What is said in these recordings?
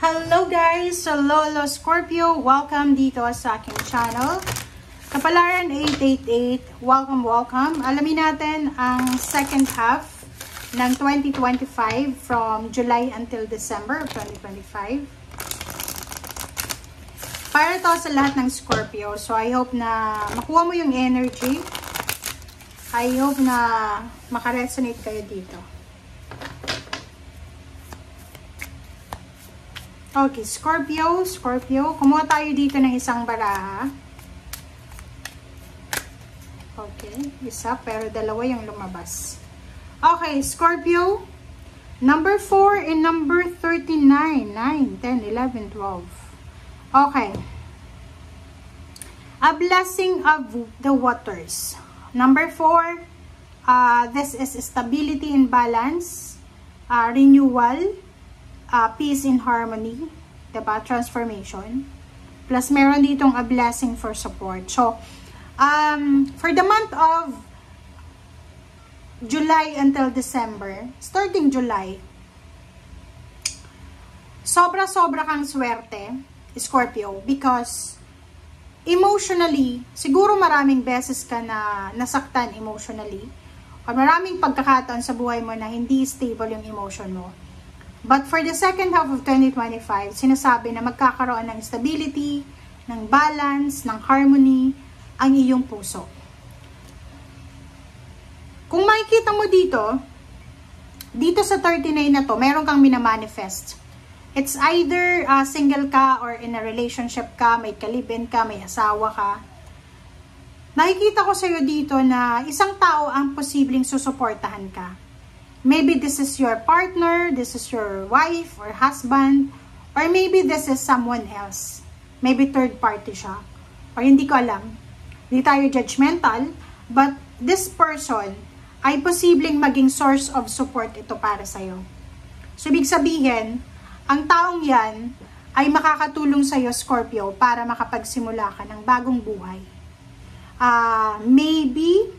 Hello guys! Hello Scorpio! Welcome dito sa aking channel. Kapalaran 888, welcome. Alamin natin ang second half ng 2025 from July until December of 2025. Para to sa lahat ng Scorpio. So I hope na makuha mo yung energy. I hope na makaresonate kayo dito. Okay, Scorpio, kumuha tayo dito ng isang baraha. Okay, isa, pero dalawa yung lumabas. Okay, Scorpio, number 4 and number 39, 9, 10, 11, 12. Okay. A blessing of the waters. Number 4, this is stability and balance, renewal, peace and harmony, diba? Transformation. Plus, meron ditong a blessing for support. So, for the month of July until December, starting July, sobra-sobra kang swerte, Scorpio, because emotionally, siguro maraming beses ka na nasaktan emotionally, o maraming pagkakataon sa buhay mo na hindi stable yung emotion mo. But for the second half of 2025, sinasabi na magkakaroon ng stability, ng balance, ng harmony, ang iyong puso. Kung makikita mo dito sa 39 na to, meron kang minamanifest. It's either single ka or in a relationship ka, may kalibin ka, may asawa ka. Nakikita ko sa'yo dito na isang tao ang posibleng susuportahan ka. Maybe this is your partner, this is your wife or husband, or maybe this is someone else. Maybe third party siya. Or hindi ko alam. Hindi tayo judgmental, but this person ay posibleng maging source of support ito para sa'yo. So, ibig sabihin, ang taong yan ay makakatulong sa'yo, Scorpio, para makapagsimula ka ng bagong buhay. Maybe,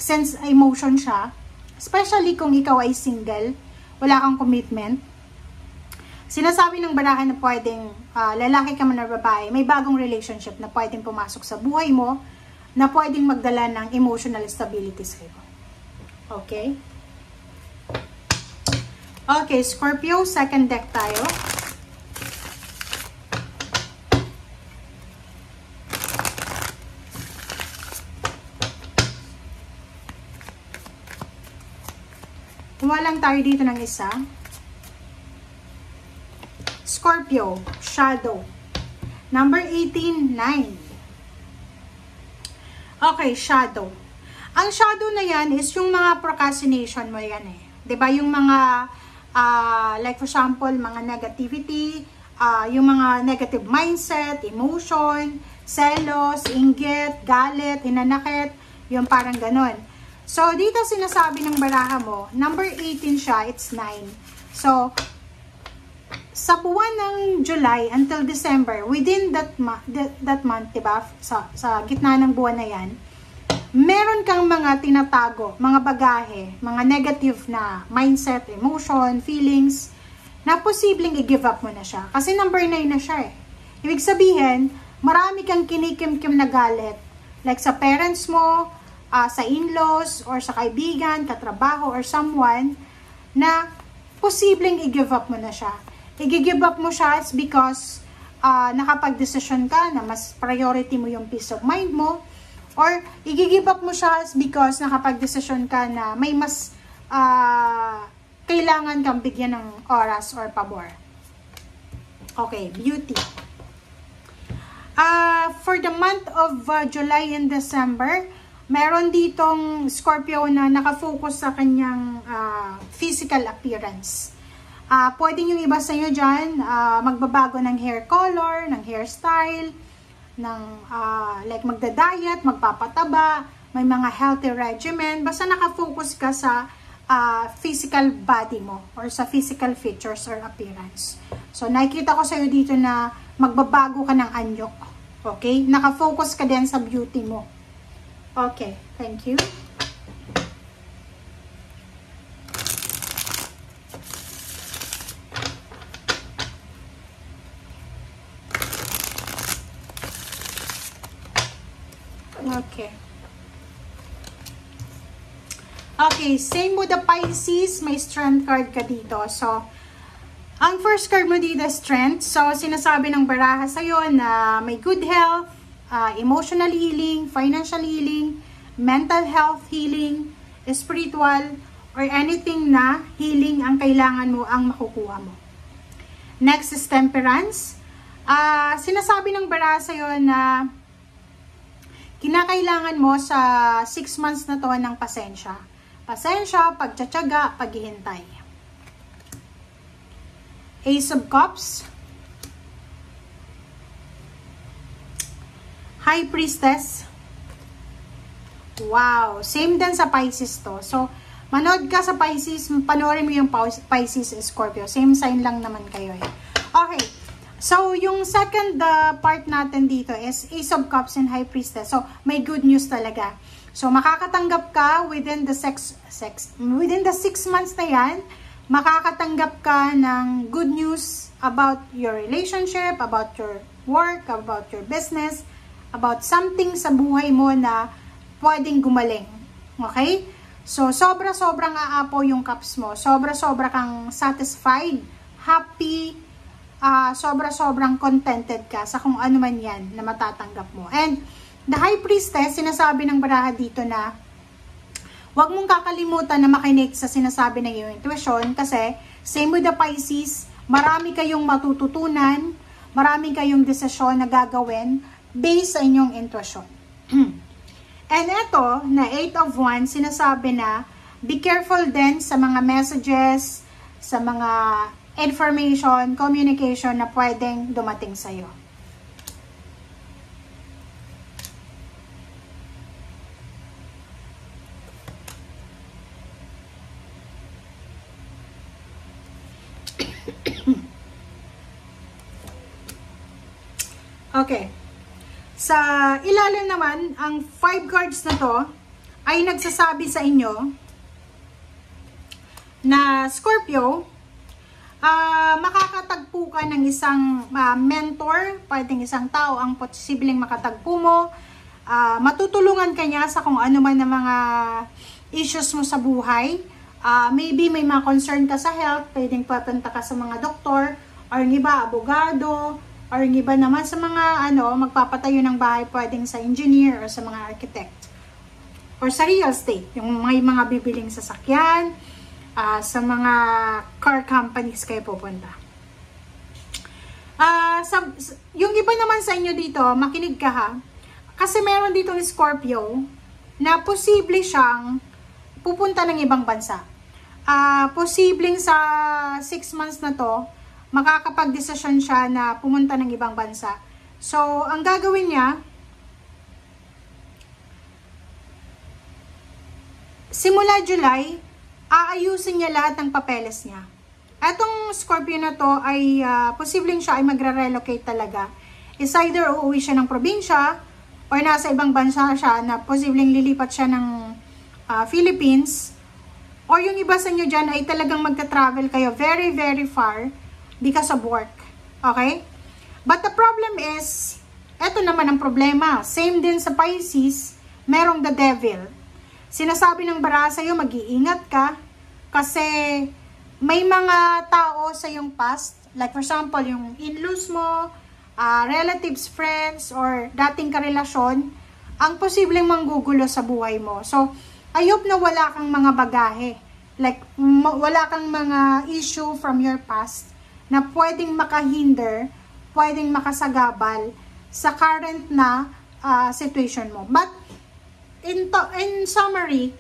since emotion siya, especially kung ikaw ay single, wala kang commitment. Sinasabi ng barahan na pwedeng lalaki ka man or babae, may bagong relationship na pwedeng pumasok sa buhay mo, na pwedeng magdala ng emotional stability sa'yo. Okay? Okay, Scorpio, second deck tayo. Kumalang tayo dito ng isa. Scorpio, shadow. Number 18, 9. Okay, shadow. Ang shadow na yan is yung mga procrastination mo yan eh. 'Di ba? Yung mga, like for example, mga negativity, yung mga negative mindset, emotion, selos, inggit, galit, hinanakit, yung parang ganon. So, dito sinasabi ng baraha mo, number 18 siya, it's 9. So, sa buwan ng July until December, within that month, diba? Sa gitna ng buwan na yan, meron kang mga tinatago, mga bagahe, mga negative na mindset, emotion, feelings, na posibleng i-give up mo na siya. Kasi number 9 na siya eh. Ibig sabihin, marami kang kinikim-kim na galit. Like sa parents mo, sa in-laws, or sa kaibigan, katrabaho, or someone, na posibleng i-give up mo na siya. I-give up mo siya is because nakapag-decision ka na mas priority mo yung peace of mind mo, or i-give up mo siya is because nakapag-decision ka na may mas kailangan kang bigyan ng oras or pabor. Okay, beauty. For the month of July and December, meron ditong Scorpio na nakafocus sa kanyang physical appearance. Pwede yung iba sa inyo dyan, magbabago ng hair color, ng hairstyle, ng like magda-diet, magpapataba, may mga healthy regimen. Basta nakafocus ka sa physical body mo or sa physical features or appearance. So, nakikita ko sa iyo dito na magbabago ka ng anyo. Okay? Nakafocus ka din sa beauty mo. Okay, thank you. Okay. Okay, same with the Pisces, may strength card ka dito. So, ang first card mo dito, strength. So, sinasabi ng baraha sa'yo na may good health, emotional healing, financial healing, mental health healing, spiritual, or anything na healing ang kailangan mo, ang makukuha mo. Next is temperance. Sinasabi ng baraha sa'yo na kinakailangan mo sa 6 months na to ng pasensya. Pasensya, pagtsatsaga, paghihintay. Ace of Cups. High Priestess. Wow. Same din sa Pisces to. So, manood ka sa Pisces, panoorin mo yung Pisces Scorpio. Same sign lang naman kayo eh. Okay. So, yung second part natin dito is Ace of Cups and High Priestess. So, may good news talaga. So, makakatanggap ka within the 6 months na yan, makakatanggap ka ng good news about your relationship, about your work, about your business, about something sa buhay mo na pwedeng gumaling. Okay? So, sobra-sobrang aapaw yung cups mo. Sobra-sobra kang satisfied, happy, sobra-sobrang contented ka sa kung ano man yan na matatanggap mo. And, the High Priestess, sinasabi ng baraha dito na huwag mong kakalimutan na makinig sa sinasabi ng iyong intuition kasi same with the Pisces, marami kayong matututunan, marami kayong desisyon na gagawin based sa inyong intuition. And ito, na 8 of Wands, sinasabi na be careful din sa mga messages, sa mga information, communication na pwedeng dumating sa'yo. Okay. Sa ilalim naman, ang 5 cards na to ay nagsasabi sa inyo na Scorpio, makakatagpo ka ng isang mentor, pwedeng isang tao ang posibleng makatagpo mo, matutulungan ka niya sa kung ano man na mga issues mo sa buhay. Maybe may mga concern ka sa health, pwedeng papunta ka sa mga doktor, or yung iba, abogado, or yung iba naman sa mga magpapatayo ng bahay, pwedeng sa engineer or sa mga architect. Or sa real estate, yung may mga bibiling sasakyan, sa mga car companies kayo pupunta. Yung iba naman sa inyo dito, makinig ka ha. Kasi meron dito ng Scorpio na posible siyang pupunta ng ibang bansa. Posibleng sa 6 months na to, makakapag-desisyon siya na pumunta ng ibang bansa. So, ang gagawin niya, simula July, aayusin niya lahat ng papeles niya. Etong Scorpio na to ay posibleng siya ay magre-relocate talaga. Is either uuwi siya ng probinsya or nasa ibang bansa siya na posibleng lilipat siya ng Philippines. Or yung iba sa inyo dyan ay talagang magta-travel kayo very, very far because of work. Okay? But the problem is, eto naman ang problema. Same din sa Pisces, merong the devil. Sinasabi ng baraha sa'yo, mag-iingat ka kasi may mga tao sa iyong past, like for example, yung in-laws mo, relatives, friends, or dating karelasyon, ang posibleng manggugulo sa buhay mo. So, I hope na wala kang mga bagahe. Like, wala kang mga issue from your past na pwedeng makahinder, pwedeng makasagabal sa current na situation mo. But, in summary,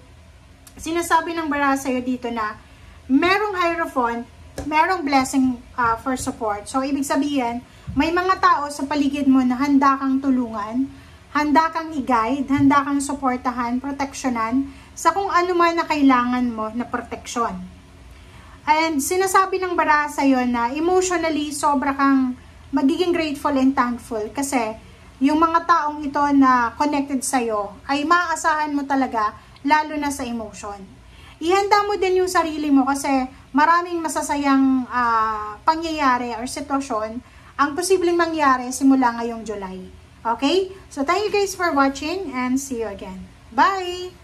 sinasabi ng baraha sa'yo dito na merong Hierophant, merong blessing for support. So, ibig sabihin, may mga tao sa paligid mo na handa kang tulungan, handa kang i-guide, handa kang suportahan, proteksyonan sa kung ano man na kailangan mo na proteksyon. And sinasabi ng baraha sa'yo na emotionally, sobra kang magiging grateful and thankful kasi yung mga taong ito na connected sa'yo ay maaasahan mo talaga, lalo na sa emotion. Ihanda mo din yung sarili mo kasi maraming masasayang pangyayari or sitwasyon ang posibleng mangyari simula ngayong July. Okay? So, thank you guys for watching and see you again. Bye!